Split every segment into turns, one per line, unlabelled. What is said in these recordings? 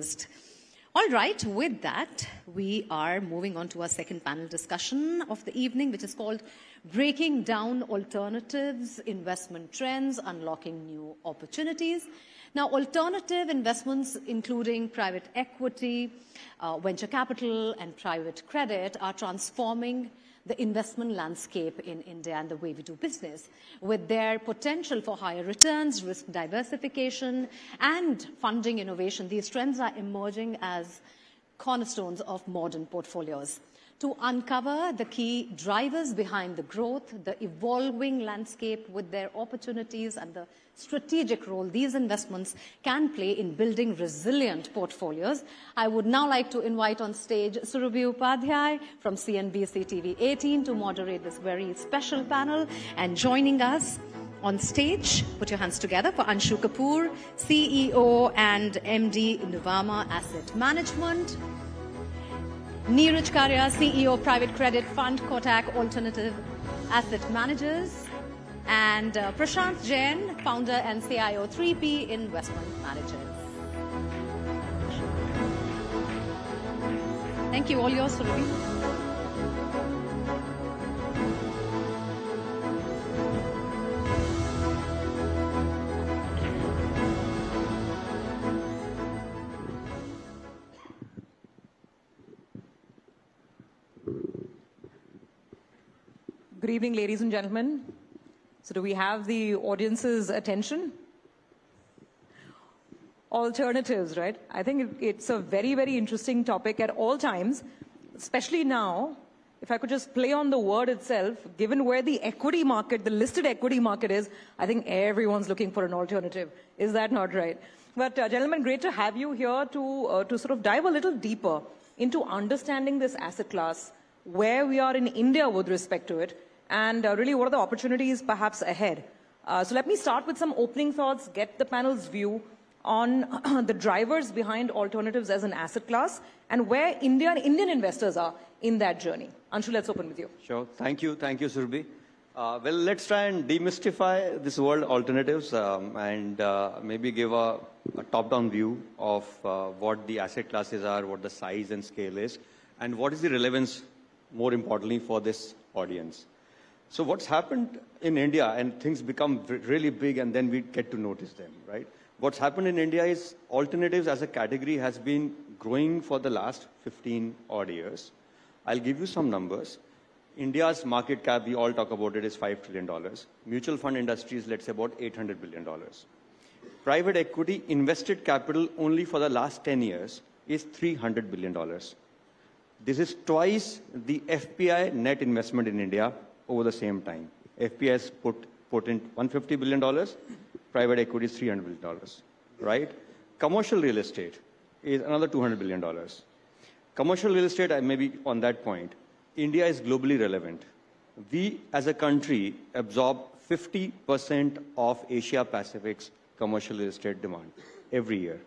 raised. All right, with that, we are moving on to our second panel discussion of the evening, which is called Breaking Down Alternatives, Investment Trends, Unlocking New Opportunities. Now, alternative investments, including private equity, venture capital, and private credit, are transforming the investment landscape in India and the way we do business. With their potential for higher returns, risk diversification, and funding innovation, these trends are emerging as cornerstones of modern portfolios. To uncover the key drivers behind the growth, the evolving landscape with their opportunities, and the strategic role these investments can play in building resilient portfolios, I would now like to invite on stage Surabhi Upadhyay from CNBC TV 18 to moderate this very special panel. And joining us on stage, put your hands together, for Anshu Kapoor, CEO and MD Nuvama Asset Management. Neeraj Karya, CEO, Private Credit Fund, Kotak Alternative Asset Managers. And Prashant Jain, founder and CIO, 3P Investment Managers. Thank you. All yours, Surabhi.
Good evening, ladies and gentlemen. So do we have the audience's attention? Alternatives, right? I think it's a very, very interesting topic at all times, especially now. If I could just play on the word itself, given where the equity market, the listed equity market is, I think everyone's looking for an alternative. Is that not right? But gentlemen, great to have you here to sort of dive a little deeper into understanding this asset class, where we are in India with respect to it, and really what are the opportunities perhaps ahead. So let me start with some opening thoughts, get the panel's view on the drivers behind alternatives as an asset class and where India and Indian investors are in that journey. Anshu, let's open with you.
Sure. Thank you, Surabhi. Well, let's try and demystify this word alternatives and maybe give a top-down view of what the asset classes are, what the size and scale is, and what is the relevance, more importantly, for this audience. So what's happened in India, and things become really big and then we get to notice them, right? What's happened in India is alternatives as a category has been growing for the last 15 odd years. I'll give you some numbers. India's market cap, we all talk about it, is $5 trillion. Mutual fund industry is, let's say, about $800 billion. Private equity invested capital only for the last 10 years is $300 billion. This is twice the FPI net investment in India over the same time. FPI has put in $150 billion, private equity is $300 billion, right? Commercial real estate is another $200 billion. Commercial real estate, maybe on that point, India is globally relevant. We, as a country, absorb 50% of Asia Pacific's commercial real estate demand every year.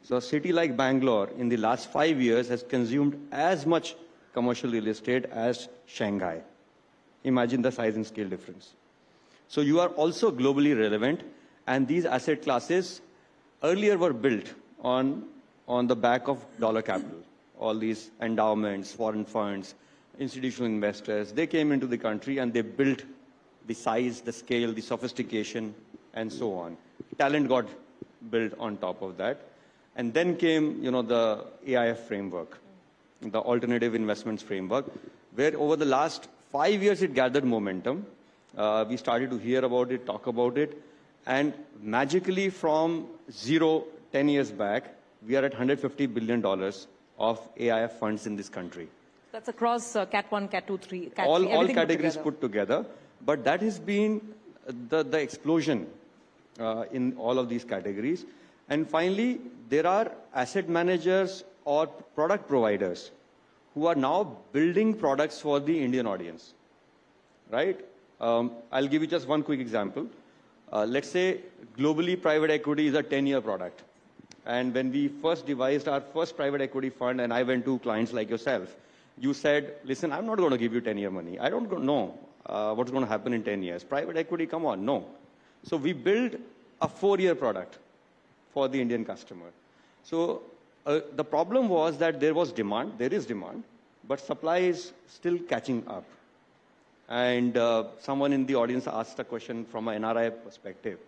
So a city like Bangalore, in the last 5 years, has consumed as much commercial real estate as Shanghai. Imagine the size and scale difference. So you are also globally relevant, and these asset classes earlier were built on the back of dollar capital. All these endowments, foreign funds, institutional investors, they came into the country and they built the size, the scale, the sophistication, and so on. Talent got built on top of that. And then came, the AIF framework, the alternative investments framework, where over the last 5 years it gathered momentum. We started to hear about it, talk about it, and magically from 10 years back, we are at $150 billion of AIF funds in this country.
That's across Cat 1, Cat 2, 3, Cat 3,
all categories put together. But that has been the explosion in all of these categories. And finally, there are asset managers or product providers who are now building products for the Indian audience, right? I'll give you just one quick example. Let's say globally private equity is a 10-year product. And when we first devised our first private equity fund, and I went to clients like yourself, you said, listen, I'm not going to give you 10-year money. I don't know what's going to happen in 10 years. Private equity, come on, no. So we built a 4-year product for the Indian customer. So The problem was that there was demand, there is demand, but supply is still catching up. And someone in the audience asked a question from an NRI perspective.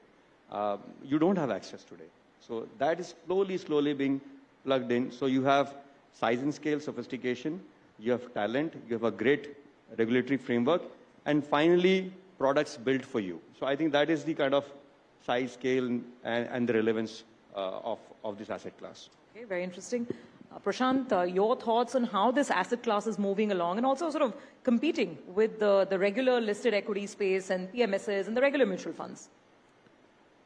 You don't have access today. So that is slowly being plugged in. So you have size and scale, sophistication, you have talent, you have a great regulatory framework, and finally, products built for you. So I think that is the kind of size, scale, and the relevance of this asset class.
Okay, very interesting. Prashant, your thoughts on how this asset class is moving along and also sort of competing with the regular listed equity space and PMSs and the regular mutual funds?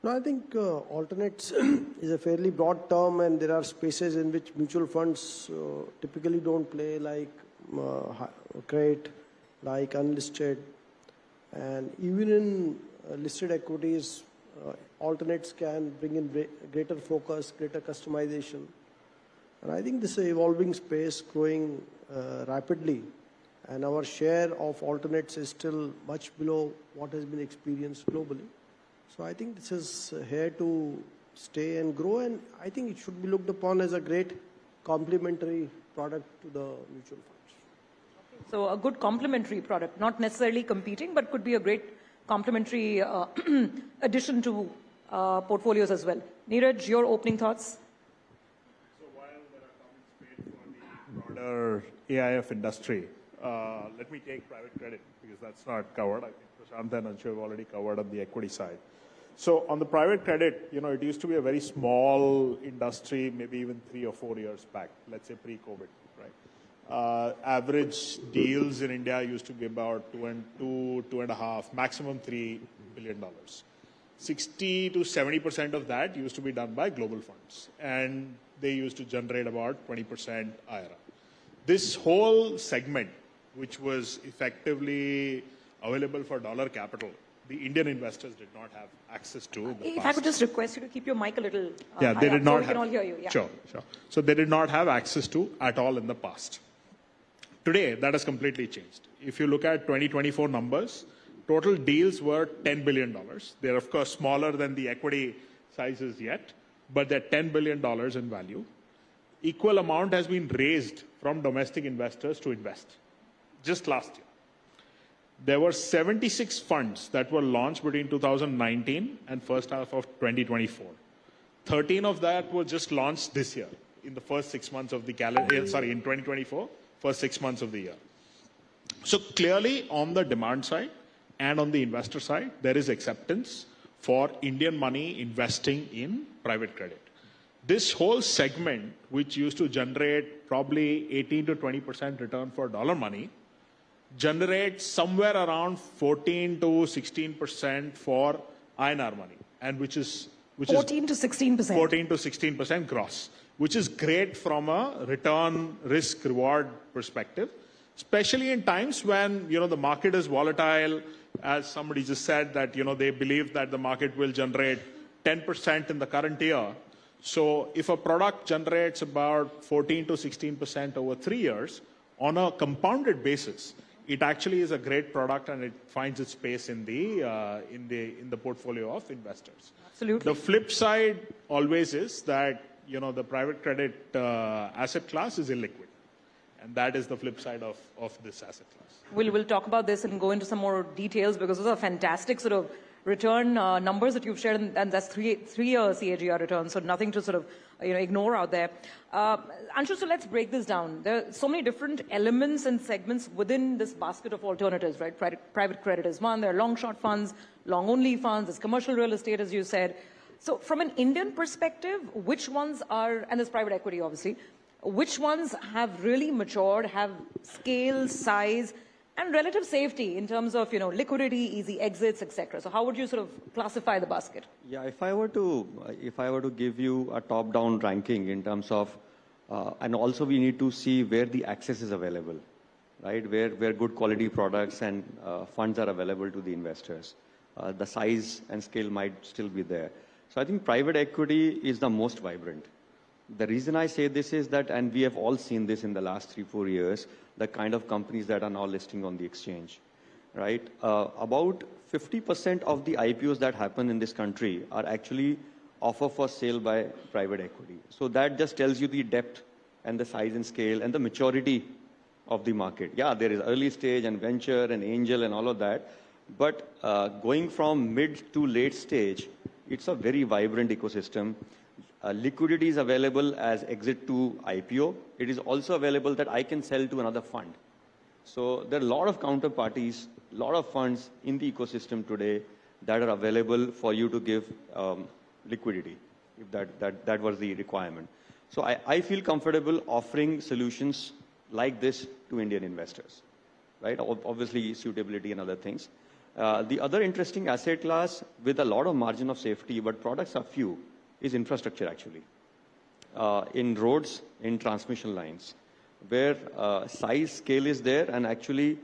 No, I think alternates is a fairly broad term, and there are spaces in which mutual funds typically don't play, like credit, like unlisted, and even in listed equities, alternates can bring in greater focus, greater customization. And I think this is an evolving space growing rapidly, and our share of alternates is still much below what has been experienced globally. So I think this is here to stay and grow, and I think it should be looked upon as a great complementary product to the mutual funds.
So a good complementary product, not necessarily competing, but could be a great complementary addition to portfolios as well. Neeraj, your opening thoughts?
So while there are comments made for the broader AIF industry, let me take private credit because that's not covered. I think Prashant and Anshu have already covered on the equity side. So on the private credit, it used to be a very small industry, maybe even 3 or 4 years back, let's say pre-COVID, right? Average deals in India used to be about $2.5, maximum $3 billion. 60 to 70% of that used to be done by global funds, and they used to generate about 20% IRR. This whole segment, which was effectively available for dollar capital, the Indian investors did not have access to in the
If
past.
I could just request you to keep your mic a little
Yeah, they did
so
not
we can
have.
all hear you. Yeah.
Sure. So they did not have access to at all in the past. Today, that has completely changed. If you look at 2024 numbers, total deals were $10 billion. They're, of course, smaller than the equity sizes yet, but they're $10 billion in value. Equal amount has been raised from domestic investors to invest. Just last year, there were 76 funds that were launched between 2019 and first half of 2024. 13 of that were just launched this year in the first 6 months of the calendar, in 2024, first 6 months of the year. So clearly on the demand side and on the investor side, there is acceptance for Indian money investing in private credit. This whole segment, which used to generate probably 18 to 20% return for dollar money, generates somewhere around 14 to 16% for INR money, and which is
14 to 16%.
14 to 16% gross, which is great from a return risk reward perspective, especially in times when the market is volatile. As somebody just said that they believe that the market will generate 10% in the current year. So if a product generates about 14 to 16% over 3 years on a compounded basis, it actually is a great product, and it finds its space in the portfolio of investors.
Absolutely.
The flip side always is that the private credit asset class is illiquid, and that is the flip side of this asset class.
We'll talk about this and go into some more details, because those are fantastic sort of return numbers that you've shared, and that's three-year CAGR return, so nothing to sort of ignore out there. Anshu, so let's break this down. There are so many different elements and segments within this basket of alternatives, right? Private credit is one. There are long-short funds, long-only funds. There's commercial real estate, as you said. So from an Indian perspective, which ones are, and there's private equity, obviously, which ones have really matured, have scale, size, and relative safety in terms of liquidity, easy exits, etc. So how would you sort of classify the basket?
Yeah, if I were to give you a top-down ranking in terms of, and also we need to see where the access is available, right? Where good quality products and funds are available to the investors. The size and scale might still be there. So I think private equity is the most vibrant. The reason I say this is that, and we have all seen this in the last 3-4 years, the kind of companies that are now listing on the exchange, right? About 50% of the IPOs that happen in this country are actually offer for sale by private equity. So that just tells you the depth and the size and scale and the maturity of the market. Yeah, there is early stage and venture and angel and all of that. But going from mid to late stage, it's a very vibrant ecosystem. Liquidity is available as exit to IPO. It is also available that I can sell to another fund. So there are a lot of counterparties, a lot of funds in the ecosystem today that are available for you to give liquidity, if that was the requirement. So I feel comfortable offering solutions like this to Indian investors, right? Obviously, suitability and other things. The other interesting asset class with a lot of margin of safety, but products are few, is infrastructure actually. In roads, in transmission lines, where size, scale is there, and actually,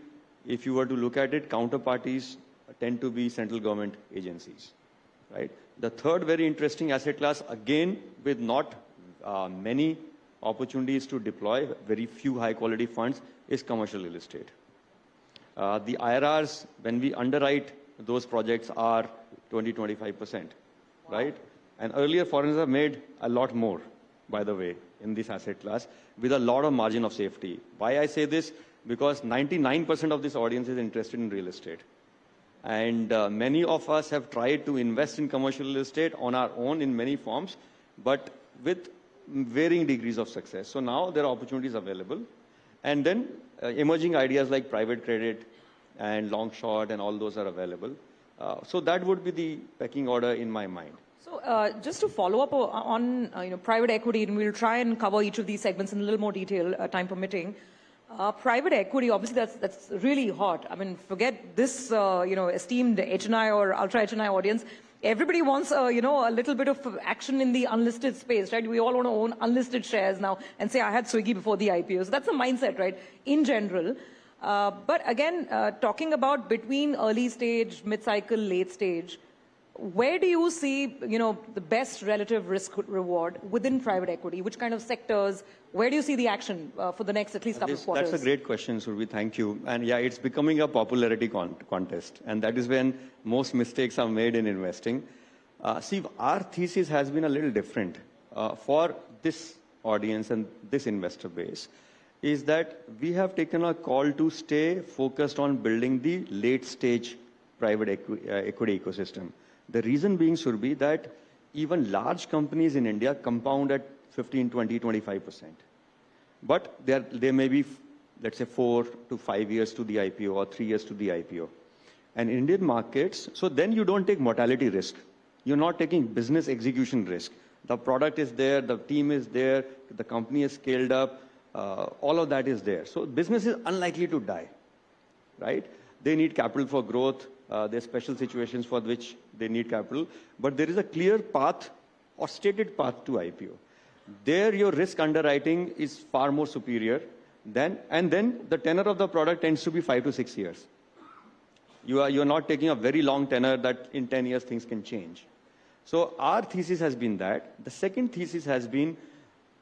if you were to look at it, counterparties tend to be central government agencies, right? The third very interesting asset class, again, with not many opportunities to deploy, very few high-quality funds, is commercial real estate. The IRRs, when we underwrite those projects, are 20-25%, right? And earlier, foreigners have made a lot more, by the way, in this asset class, with a lot of margin of safety. Why I say this? Because 99% of this audience is interested in real estate. And many of us have tried to invest in commercial real estate on our own in many forms, but with varying degrees of success. So now there are opportunities available. And then emerging ideas like private credit and long short and all those are available. So that would be the pecking order in my mind.
So just to follow up on private equity, and we'll try and cover each of these segments in a little more detail, time permitting. Private equity, obviously, that's really hot. I mean, forget this, esteemed HNI or ultra HNI audience. Everybody wants, a little bit of action in the unlisted space, right? We all want to own unlisted shares now and say, I had Swiggy before the IPO. So that's the mindset, right, in general. But again, talking about between early stage, mid-cycle, late stage, where do you see, the best relative risk reward within private equity? Which kind of sectors? Where do you see the action for the next at least couple of quarters?
That's a great question, Surbi. Thank you. And yeah, it's becoming a popularity contest. And that is when most mistakes are made in investing. See, our thesis has been a little different for this audience and this investor base, is that we have taken a call to stay focused on building the late stage private equity ecosystem. The reason being, Surbi, that even large companies in India compound at 15, 20, 25%. But they may be, let's say, 4 to 5 years to the IPO or 3 years to the IPO. And Indian markets, so then you don't take mortality risk. You're not taking business execution risk. The product is there, the team is there, the company is scaled up, all of that is there. So business is unlikely to die, right? They need capital for growth. There are special situations for which they need capital, but there is a clear path or stated path to IPO. There, your risk underwriting is far more superior and then the tenor of the product tends to be 5 to 6 years. You're not taking a very long tenor that in 10 years things can change. So our thesis has been that. The second thesis has been,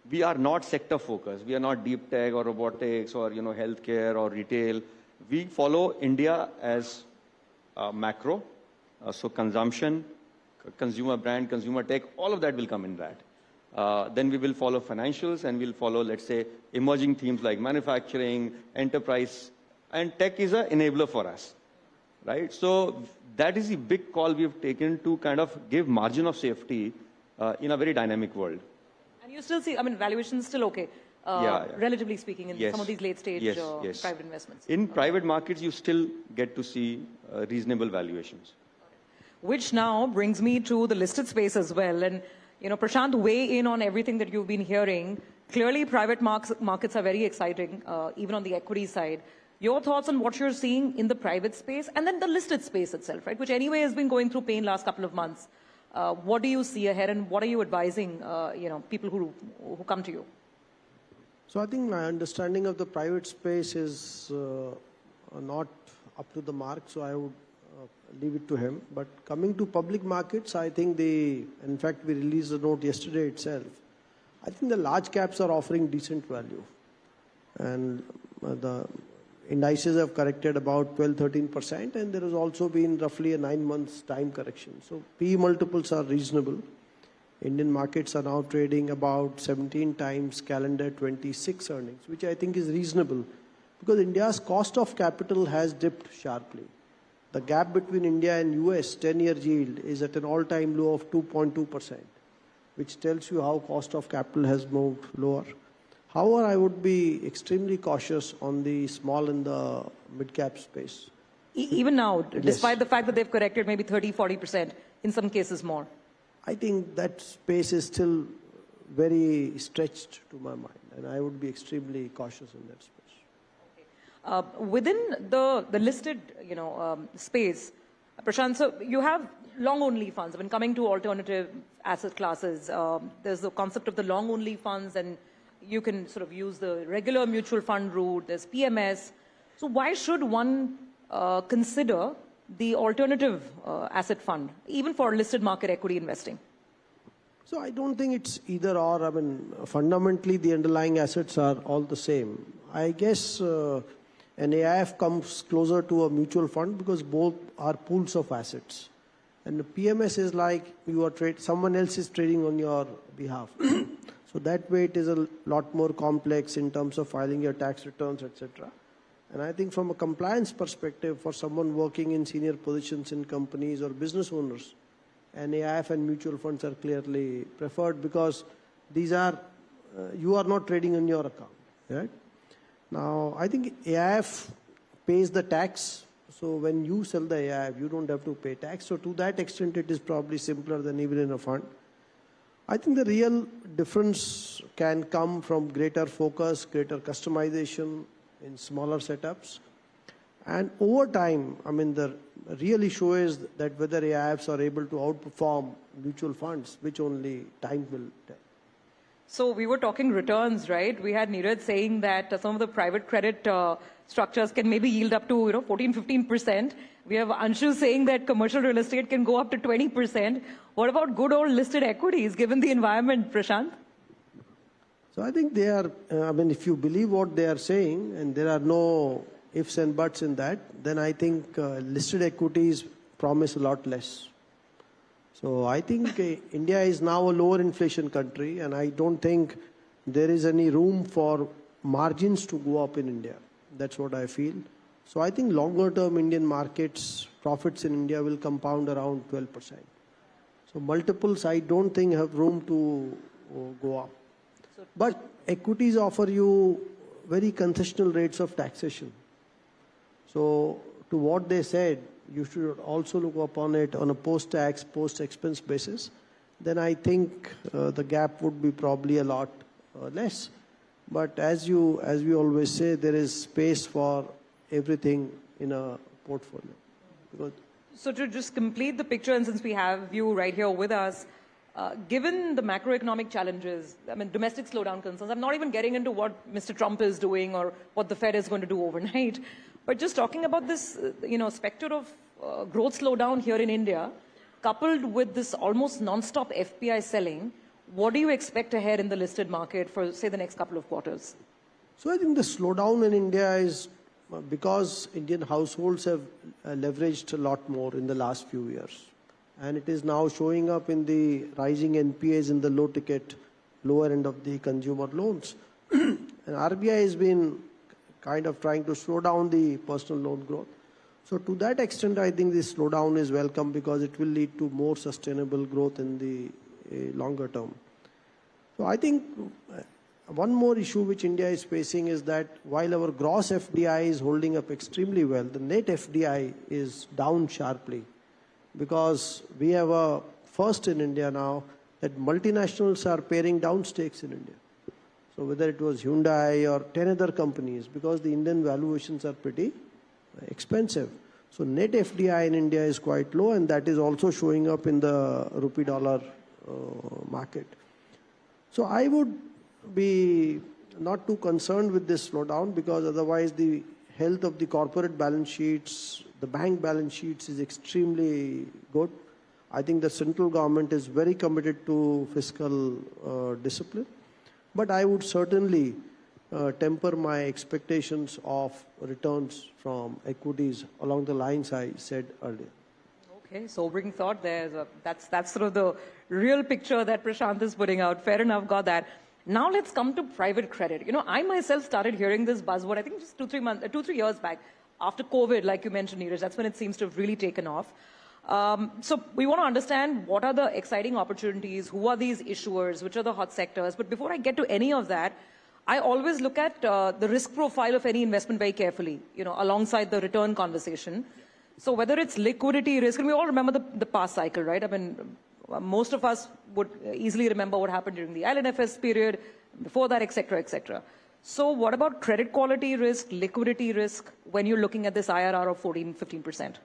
we are not sector focused. We are not deep tech or robotics or healthcare or retail. We follow India as macro, so consumption, consumer brand, consumer tech, all of that will come in that. Then we will follow financials and we'll follow, let's say, emerging themes like manufacturing, enterprise, and tech is an enabler for us, right? So that is the big call we've taken to kind of give margin of safety in a very dynamic world.
And you still see, valuation's still okay. Relatively speaking, in some of these late-stage private investments.
In private markets, you still get to see reasonable valuations.
Which now brings me to the listed space as well. And, Prashant, weigh in on everything that you've been hearing. Clearly, private markets are very exciting, even on the equity side. Your thoughts on what you're seeing in the private space and then the listed space itself, right? Which anyway has been going through pain last couple of months. What do you see ahead and what are you advising, people who come to you?
So I think my understanding of the private space is not up to the mark, so I would leave it to him. But coming to public markets, I think in fact, we released a note yesterday itself. I think the large caps are offering decent value. And the indices have corrected about 12-13%, and there has also been roughly a 9 months time correction. So PE multiples are reasonable. Indian markets are now trading about 17 times calendar 26 earnings, which I think is reasonable because India's cost of capital has dipped sharply. The gap between India and US 10-year yield is at an all-time low of 2.2%, which tells you how cost of capital has moved lower. However, I would be extremely cautious on the small and the mid-cap space.
Even now, despite the fact that they've corrected maybe 30, 40%, in some cases more.
I think that space is still very stretched to my mind, and I would be extremely cautious in that space.
Within the listed, space, Prashant, so you have long-only funds. When coming to alternative asset classes, there's the concept of the long-only funds, and you can sort of use the regular mutual fund route. There's PMS. So why should one consider the alternative asset fund, even for listed market equity investing?
So I don't think it's either or. I mean, fundamentally, the underlying assets are all the same. I guess an AIF comes closer to a mutual fund because both are pools of assets. And the PMS is like someone else is trading on your behalf. So that way it is a lot more complex in terms of filing your tax returns, etc. And I think from a compliance perspective, for someone working in senior positions in companies or business owners, and AIF and mutual funds are clearly preferred because these are, you are not trading on your account, right? Now, I think AIF pays the tax. So when you sell the AIF, you don't have to pay tax. So to that extent, it is probably simpler than even in a fund. I think the real difference can come from greater focus, greater customization in smaller setups. And over time, I mean, the real issue is that whether AIFs are able to outperform mutual funds, which only time will tell.
So we were talking returns, right? We had Neeraj saying that some of the private credit structures can maybe yield up to 14, 15%. We have Anshu saying that commercial real estate can go up to 20%. What about good old listed equities, given the environment, Prashant?
So I think they are, if you believe what they are saying, and there are no ifs and buts in that, then I think listed equities promise a lot less. So I think India is now a lower inflation country, and I don't think there is any room for margins to go up in India. That's what I feel. So I think longer term Indian markets, profits in India will compound around 12%. So multiples I don't think have room to go up. But equities offer you very concessional rates of taxation. So to what they said, you should also look upon it on a post-tax, post-expense basis. Then I think the gap would be probably a lot less. But as we always say, there is space for everything in a portfolio.
So to just complete the picture, and since we have you right here with us, given the macroeconomic challenges, domestic slowdown concerns, I'm not even getting into what Mr. Trump is doing or what the Fed is going to do overnight, but just talking about this, specter of growth slowdown here in India, coupled with this almost non-stop FPI selling, what do you expect ahead in the listed market for, say, the next couple of quarters?
So I think the slowdown in India is because Indian households have leveraged a lot more in the last few years. And it is now showing up in the rising NPAs in the lower end of the consumer loans. And RBI has been kind of trying to slow down the personal loan growth. So to that extent, I think this slowdown is welcome because it will lead to more sustainable growth in the longer term. So I think one more issue which India is facing is that while our gross FDI is holding up extremely well, the net FDI is down sharply because we have a first in India now that multinationals are paring down stakes in India. So whether it was Hyundai or 10 other companies, because the Indian valuations are pretty expensive. So net FDI in India is quite low, and that is also showing up in the rupee dollar market. So I would be not too concerned with this slowdown because otherwise the health of the corporate balance sheets, the bank balance sheets is extremely good. I think the central government is very committed to fiscal discipline. But I would certainly temper my expectations of returns from equities along the lines I said earlier.
Okay, sobering thought there. That's sort of the real picture that Prashant is putting out. Fair enough, got that. Now let's come to private credit. You know, I myself started hearing this buzzword, I think just 2-3 years back, after COVID, like you mentioned, Neeraj. That's when it seems to have really taken off. So we want to understand what are the exciting opportunities, who are these issuers, which are the hot sectors. But before I get to any of that, I always look at the risk profile of any investment very carefully, you know, alongside the return conversation. So whether it's liquidity risk, and we all remember the past cycle, right? I mean, most of us would easily remember what happened during the IL&FS period, before that, et cetera, et cetera. So what about credit quality risk, liquidity risk, when you're looking at this IRR of 14-15%?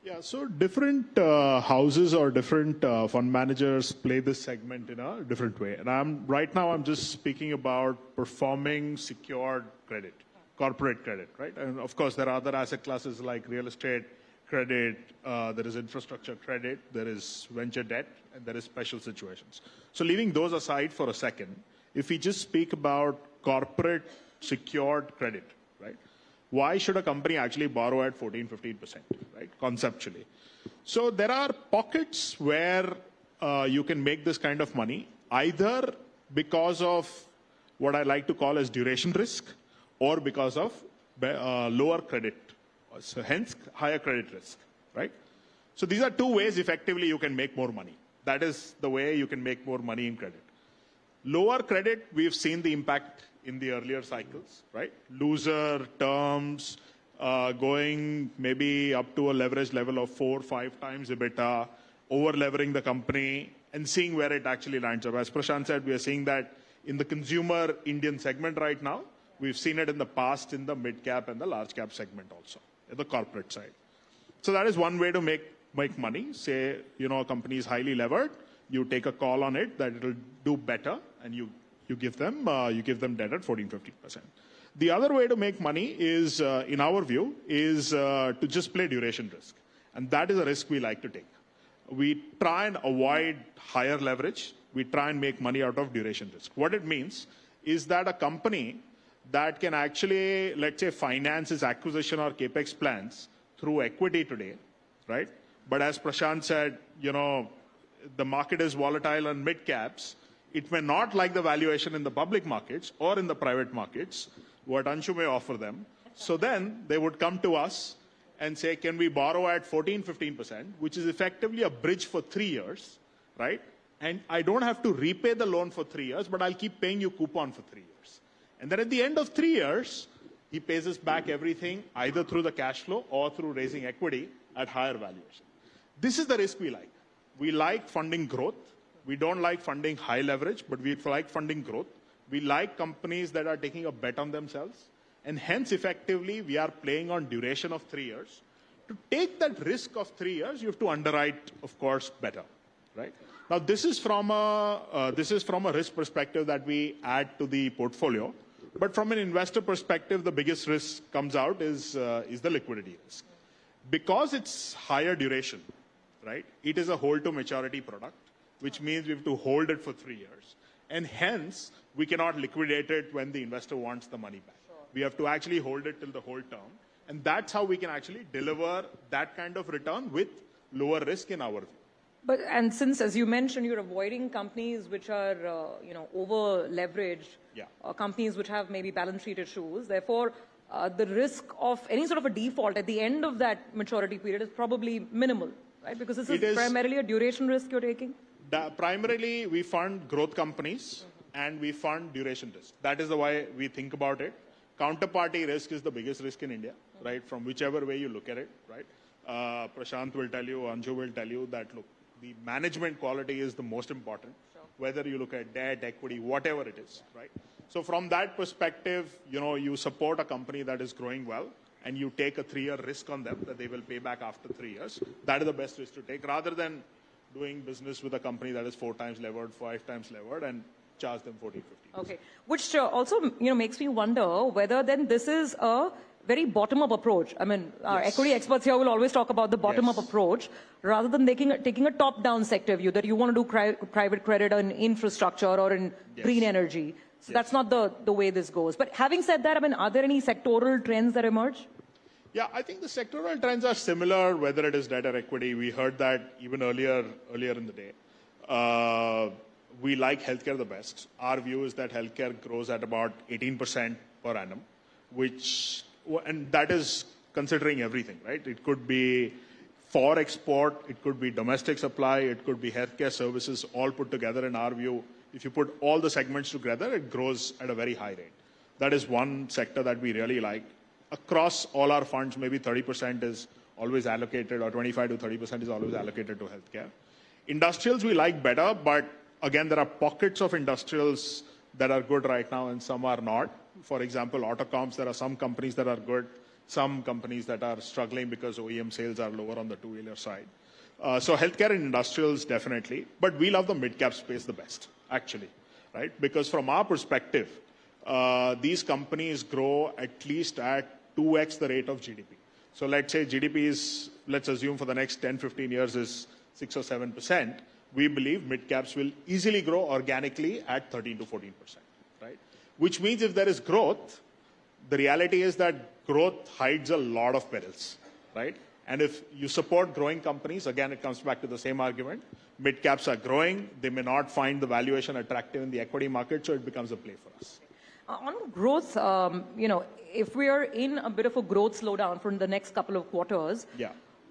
Yeah, so different houses or different fund managers play this segment in a different way. And right now I'm just speaking about performing secured credit, corporate credit, right? And of course, there are other asset classes like real estate credit, there is infrastructure credit, there is venture debt, and there is special situations. So leaving those aside for a second, if we just speak about corporate secured credit, right? Why should a company actually borrow at 14-15%, right? Conceptually. So there are pockets where you can make this kind of money, either because of what I like to call as duration risk, or because of lower credit, so hence higher credit risk, right? So these are two ways effectively you can make more money. That is the way you can make more money in credit. Lower credit, we've seen the impact in the earlier cycles, right? Looser terms, going maybe up to a leverage level of 4-5 times EBITDA, over-levering the company, and seeing where it actually lands up. As Prashant said, we are seeing that in the consumer Indian segment right now. We've seen it in the past in the mid-cap and the large-cap segment also, in the corporate side. So that is one way to make money. Say, you know, a company is highly levered, you take a call on it that it'll do better, and you give them debt at 14-15%. The other way to make money is, in our view, is to just play duration risk. And that is a risk we like to take. We try and avoid higher leverage. We try and make money out of duration risk. What it means is that a company that can actually, let's say, finance its acquisition or capex plans through equity today, right? But as Prashant said, you know, the market is volatile on mid caps. It may not like the valuation in the public markets or in the private markets, what Anshu may offer them. So then they would come to us and say, can we borrow at 14-15%, which is effectively a bridge for 3 years, right? And I don't have to repay the loan for 3 years, but I'll keep paying you coupon for 3 years. And then at the end of 3 years, he pays us back everything, either through the cash flow or through raising equity at higher valuation. This is the risk we like. We like funding growth. We don't like funding high leverage, but we like funding growth. We like companies that are taking a bet on themselves. And hence, effectively, we are playing on duration of 3 years. To take that risk of 3 years, you have to underwrite, of course, better, right? Now, this is from a risk perspective that we add to the portfolio. But from an investor perspective, the biggest risk comes out is the liquidity risk. Because it's higher duration, right? It is a hold to maturity product, which means we have to hold it for 3 years. And hence, we cannot liquidate it when the investor wants the money back. Sure. We have to actually hold it till the whole term. And that's how we can actually deliver that kind of return with lower risk in our view.
But, and since, as you mentioned, you're avoiding companies which are, over leveraged, companies which have maybe balance sheet issues, therefore, the risk of any sort of a default at the end of that maturity period is probably minimal, right? Because this is primarily a duration risk you're taking?
Primarily, we fund growth companies and we fund duration risk. That is the way we think about it. Counterparty risk is the biggest risk in India, right? From whichever way you look at it, right? Prashant will tell you, Anshu will tell you that, look, the management quality is the most important, whether you look at debt, equity, whatever it is, right? So from that perspective, you support a company that is growing well and you take a 3-year risk on them that they will pay back after 3 years. That is the best risk to take rather than doing business with a company that is 4 times levered, 5 times levered and charge them 40, 50.
Okay. Which also, makes me wonder whether then this is a very bottom-up approach. I mean, our equity experts here will always talk about the bottom-up approach rather than taking a top-down sector view that you want to do private credit in infrastructure or in green energy. So that's not the way this goes. But having said that, I mean, are there any sectoral trends that emerge?
Yeah, I think the sectoral trends are similar, whether it is debt or equity. We heard that even earlier in the day. We like healthcare the best. Our view is that healthcare grows at about 18% per annum, and that is considering everything, right? It could be for export, it could be domestic supply, it could be healthcare services, all put together. In our view, if you put all the segments together, it grows at a very high rate. That is one sector that we really like. Across all our funds, maybe 30% is always allocated, or 25 to 30% is always allocated to healthcare. Industrials we like better, but again, there are pockets of industrials that are good right now and some are not. For example, autocoms, there are some companies that are good, some companies that are struggling because OEM sales are lower on the two-wheeler side. So healthcare and industrials, definitely. But we love the mid-cap space the best, actually, right? Because from our perspective, these companies grow at least at 2x the rate of GDP. So let's say GDP is, let's assume for the next 10, 15 years is 6 or 7%. We believe mid-caps will easily grow organically at 13 to 14%, right? Which means if there is growth, the reality is that growth hides a lot of perils, right? And if you support growing companies, again, it comes back to the same argument. Mid-caps are growing. They may not find the valuation attractive in the equity market, so it becomes a play for us.
On growth, if we are in a bit of a growth slowdown for the next couple of quarters,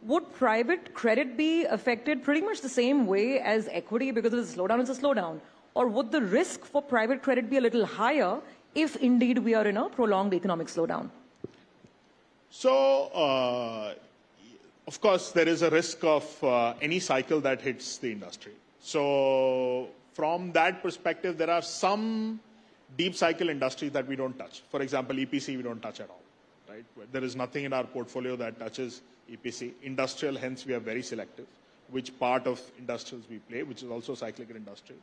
would private credit be affected pretty much the same way as equity because of the slowdown is a slowdown? Or would the risk for private credit be a little higher if indeed we are in a prolonged economic slowdown?
So, of course, there is a risk of any cycle that hits the industry. So, from that perspective, there are some deep cycle industries that we don't touch. For example, EPC we don't touch at all, right? There is nothing in our portfolio that touches EPC. Industrial, hence we are very selective. Which part of industrials we play, which is also cyclical industry.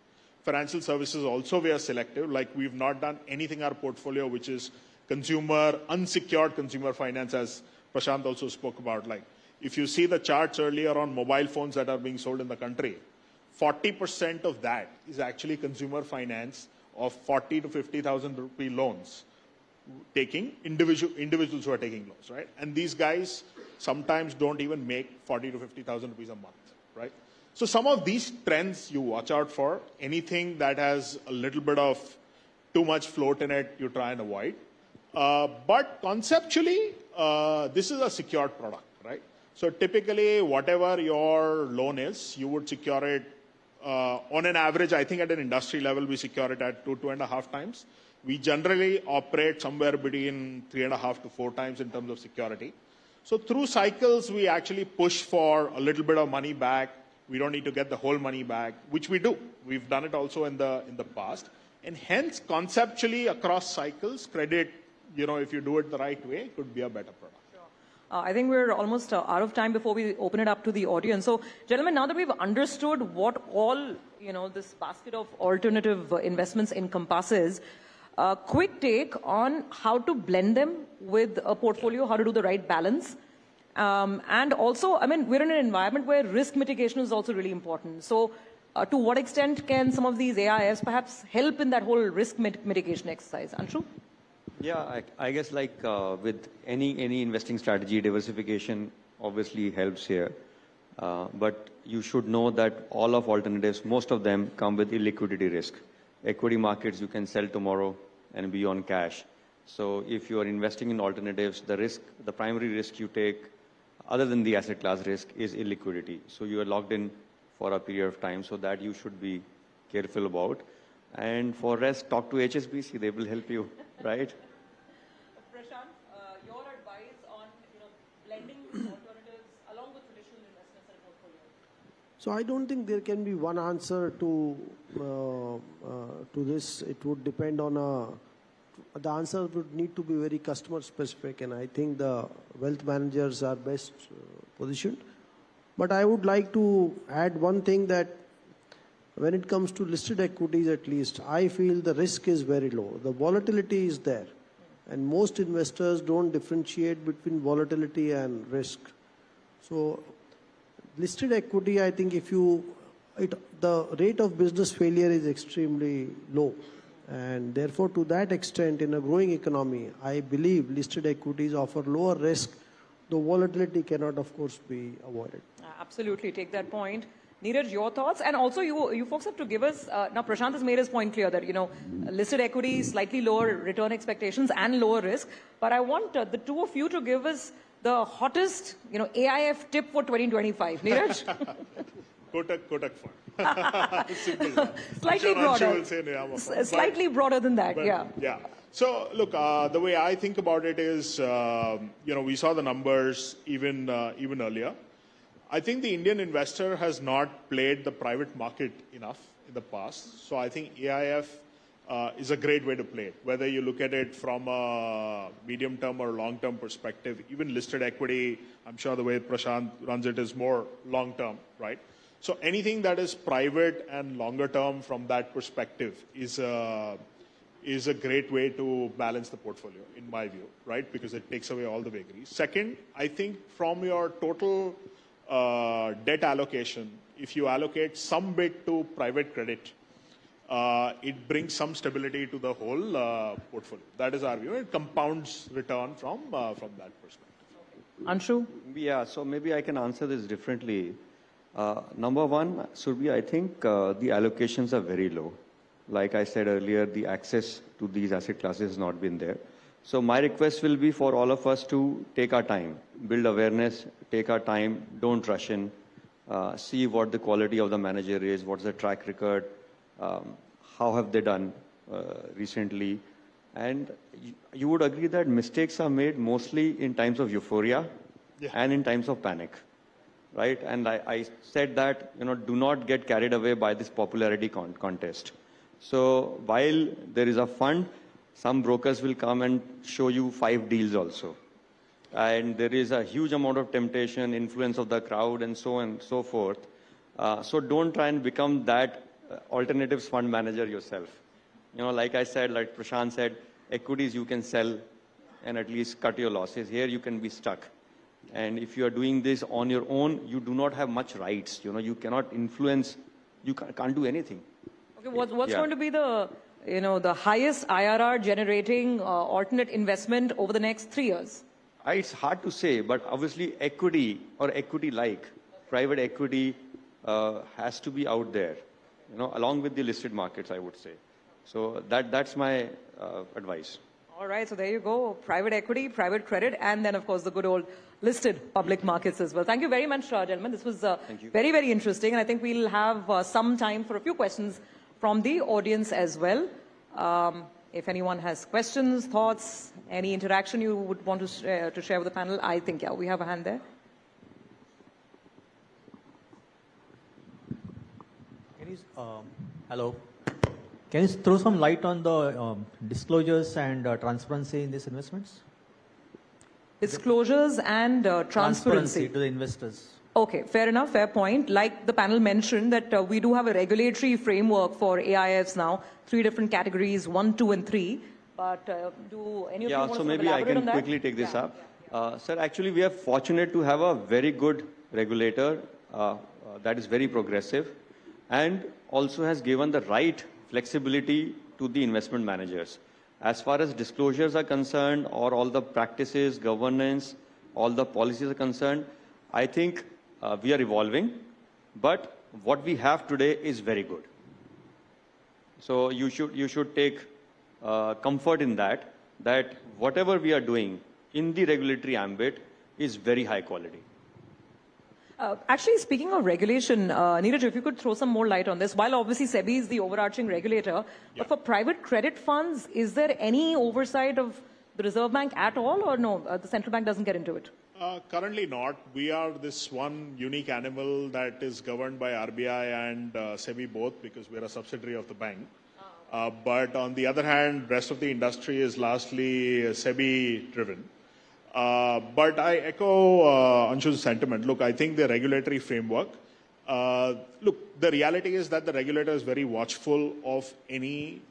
Financial services also we are selective. Like we've not done anything in our portfolio which is unsecured consumer finance, as Prashant also spoke about. Like if you see the charts earlier on mobile phones that are being sold in the country, 40% of that is actually consumer finance of 40 to 50,000 rupee loans, taking individuals who are taking loans, right? And these guys sometimes don't even make 40 to 50,000 rupees a month, right? So some of these trends you watch out for. Anything that has a little bit of too much float in it, you try and avoid. But conceptually, this is a secured product, right? So typically, whatever your loan is, you would secure it on an average. I think at an industry level, we secure it at 2.5 times. We generally operate somewhere between 3.5 to 4 times in terms of security. So through cycles, we actually push for a little bit of money back. We don't need to get the whole money back, which we do. We've done it also in the past. And hence, conceptually, across cycles, credit, if you do it the right way, could be a better product.
I think we're almost out of time before we open it up to the audience. So, gentlemen, now that we've understood what all, this basket of alternative investments encompasses, a quick take on how to blend them with a portfolio, how to do the right balance. And also, we're in an environment where risk mitigation is also really important. So, to what extent can some of these AIFs perhaps help in that whole risk mitigation exercise? Anshu?
Yeah, I guess like with any investing strategy, diversification obviously helps here. But you should know that all of alternatives, most of them come with illiquidity risk. Equity markets, you can sell tomorrow and be on cash. So if you are investing in alternatives, the primary risk you take, other than the asset class risk, is illiquidity. So you are locked in for a period of time, so that you should be careful about. And for rest, talk to HSBC, they will help you, right?
Prashant, your advice on blending alternatives along with traditional investments in a portfolio?
So I don't think there can be one answer to this. It would depend on the answer would need to be very customer specific, and I think the wealth managers are best positioned. But I would like to add one thing, that when it comes to listed equities, at least, I feel the risk is very low. The volatility is there. And most investors don't differentiate between volatility and risk. So listed equity, I think the rate of business failure is extremely low. And therefore, to that extent, in a growing economy, I believe listed equities offer lower risk the volatility cannot, of course, be avoided.
Absolutely, take that point. Neeraj, your thoughts? And also, you folks have to give us, now Prashant has made his point clear that, listed equity, slightly lower return expectations and lower risk. But I want the two of you to give us the hottest, AIF tip for 2025. Neeraj?
Kotak fund. Simple.
Slightly
I'm sure
broader.
Anshu will say Nuvama fund.
Slightly broader than that,
But,
yeah.
Yeah. So, look, the way I think about it is, we saw the numbers even earlier. I think the Indian investor has not played the private market enough in the past. So I think AIF is a great way to play it. Whether you look at it from a medium-term or long-term perspective, even listed equity, I'm sure the way Prashant runs it is more long-term, right? So anything that is private and longer-term from that perspective is a great way to balance the portfolio, in my view, right? Because it takes away all the vagaries. Second, I think from your total debt allocation, if you allocate some bit to private credit, it brings some stability to the whole portfolio. That is our view. It compounds return from that perspective.
Anshu?
Yeah, so maybe I can answer this differently. Number one, Surbhi, I think the allocations are very low. Like I said earlier, the access to these asset classes has not been there. So my request will be for all of us to take our time, build awareness, take our time, don't rush in, see what the quality of the manager is, what's the track record, how have they done recently. And you would agree that mistakes are made mostly in times of euphoria and in times of panic, right? And I said that, do not get carried away by this popularity contest. So while there is a fund, some brokers will come and show you 5 deals also. And there is a huge amount of temptation, influence of the crowd, and so on and so forth. So don't try and become that alternatives fund manager yourself. Like I said, like Prashant said, equities you can sell and at least cut your losses. Here you can be stuck. And if you are doing this on your own, you do not have much rights. You cannot influence, you can't do anything.
Okay, what's going to be the highest IRR generating alternate investment over the next 3 years?
It's hard to say, but obviously equity or equity-like private equity has to be out there, along with the listed markets, I would say. So that's my advice.
All right, so there you go. Private equity, private credit, and then, of course, the good old listed public markets as well. Thank you very much, gentlemen. This was very, very interesting. And I think we'll have some time for a few questions from the audience as well. If anyone has questions, thoughts, any interaction you would want to share with the panel, I think, we have a hand there.
Hello. Can you throw some light on the disclosures and transparency in these investments?
Disclosures and transparency
to the investors.
Okay, fair enough, fair point. Like the panel mentioned that we do have a regulatory framework for AIFs now, 3 different categories, 1, 2, and 3. But do any of you want to
maybe I can quickly take this up. Sir, actually we are fortunate to have a very good regulator that is very progressive and also has given the right flexibility to the investment managers. As far as disclosures are concerned or all the practices, governance, all the policies are concerned, I think we are evolving, but what we have today is very good. So you should take comfort in that whatever we are doing in the regulatory ambit is very high quality.
Actually, speaking of regulation, Neeraj, if you could throw some more light on this. While obviously SEBI is the overarching regulator, but for private credit funds, is there any oversight of the Reserve Bank at all, or no, the central bank doesn't get into it?
Currently not. We are this one unique animal that is governed by RBI and SEBI both because we're a subsidiary of the bank. But on the other hand, rest of the industry is largely SEBI driven. But I echo Anshu's sentiment. Look, I think the regulatory framework, look, the reality is that the regulator is very watchful of any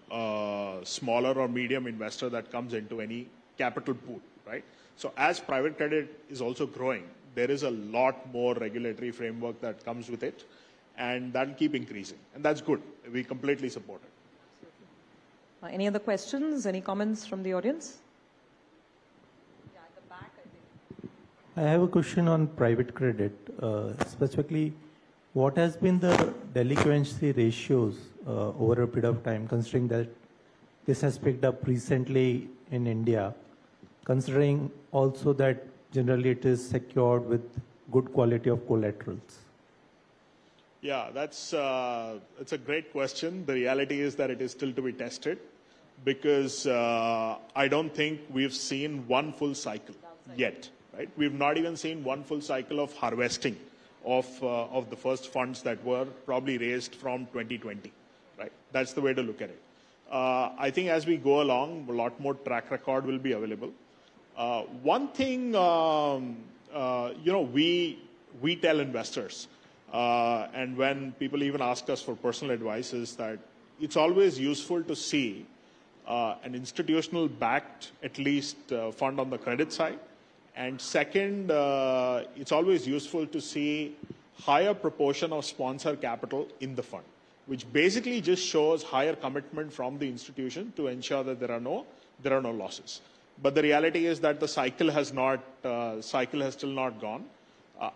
smaller or medium investor that comes into any capital pool, right? So as private credit is also growing, there is a lot more regulatory framework that comes with it, and that will keep increasing. And that's good. We completely support it.
Any other questions? Any comments from the audience?
I have a question on private credit. Specifically, what has been the delinquency ratios over a period of time, considering that this has picked up recently in India, considering also that generally it is secured with good quality of collaterals?
Yeah, it's a great question. The reality is that it is still to be tested because I don't think we've seen one full cycle yet. Right? We've not even seen one full cycle of harvesting of the first funds that were probably raised from 2020. Right? That's the way to look at it. I think as we go along, a lot more track record will be available. One thing, we tell investors, and when people even ask us for personal advice, is that it's always useful to see an institutional backed, at least, fund on the credit side. And second, it's always useful to see higher proportion of sponsor capital in the fund, which basically just shows higher commitment from the institution to ensure that there are no losses. But the reality is that the cycle has still not gone.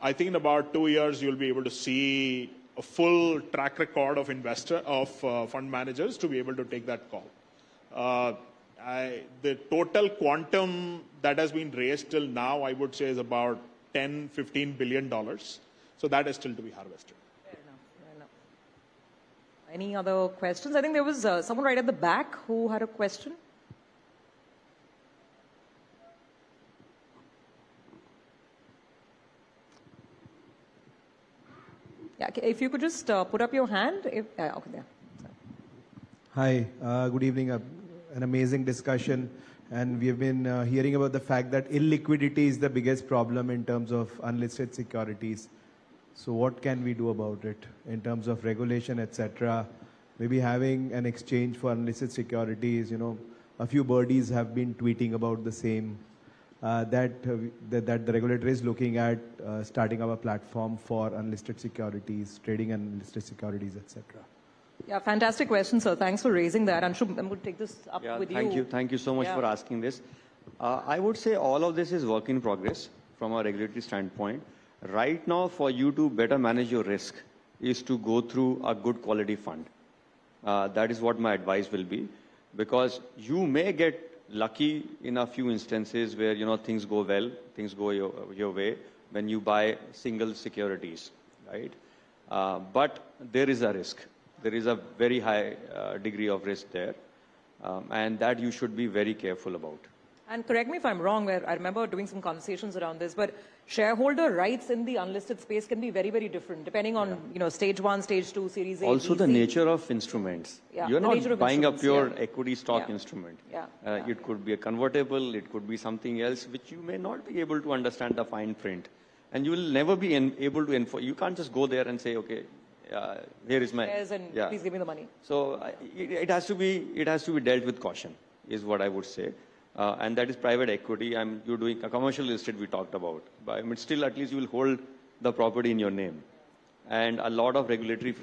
I think in about 2 years you'll be able to see a full track record of fund managers to be able to take that call. The total quantum that has been raised till now, I would say, is about $10-15 billion. So that is still to be harvested.
Fair enough. Any other questions? I think there was someone right at the back who had a question. Yeah, if you could just put up your hand. Okay, there.
Hi, good evening. An amazing discussion. And we have been hearing about the fact that illiquidity is the biggest problem in terms of unlisted securities. So what can we do about it in terms of regulation, etc.? Maybe having an exchange for unlisted securities, a few birdies have been tweeting about the same. That the regulator is looking at starting up a platform for unlisted securities, trading unlisted securities, etc.
Yeah, fantastic question, sir. Thanks for raising that. Anshu, I'm going to take this up with you.
Thank you so much for asking this. I would say all of this is work in progress from a regulatory standpoint. Right now, for you to better manage your risk is to go through a good quality fund. That is what my advice will be, because you may get lucky in a few instances where things go well, things go your way when you buy single securities, right? But there is a risk. There is a very high degree of risk there, and that you should be very careful about.
And correct me if I'm wrong, where I remember doing some conversations around this, but shareholder rights in the unlisted space can be very, very different, depending on stage 1, stage 2, series A,
also
BC.
the nature of instruments. You're not buying up your equity stock instrument. It could be a convertible, it could be something else, which you may not be able to understand the fine print. And you will never be able to enforce. You can't just go there and say, okay, here is my
please give me the money.
So it has to be dealt with caution, is what I would say. And that is private equity. You're doing a commercial estate we talked about, but still at least you will hold the property in your name. And a lot of regulatory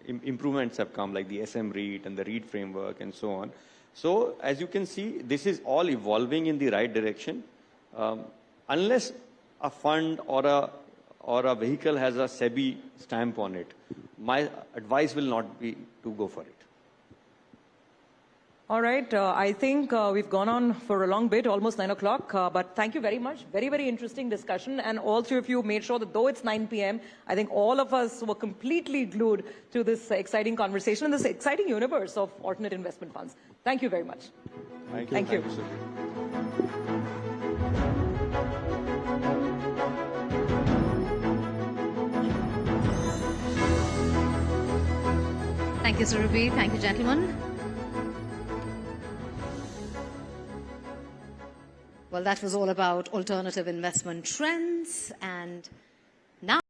improvements have come, like the SM REIT and the REIT framework and so on. So as you can see, this is all evolving in the right direction. Unless a fund or a vehicle has a SEBI stamp on it, my advice will not be to go for it.
All right. I think we've gone on for a long bit, almost 9 o'clock. But thank you very much. Very, very interesting discussion. And all three of you made sure that though it's 9 p.m., I think all of us were completely glued to this exciting conversation and this exciting universe of alternate investment funds. Thank you very much.
Thank you.
Thank you.
Thank you, Surabhi. Thank you, gentlemen. Well, that was all about alternative investment trends, and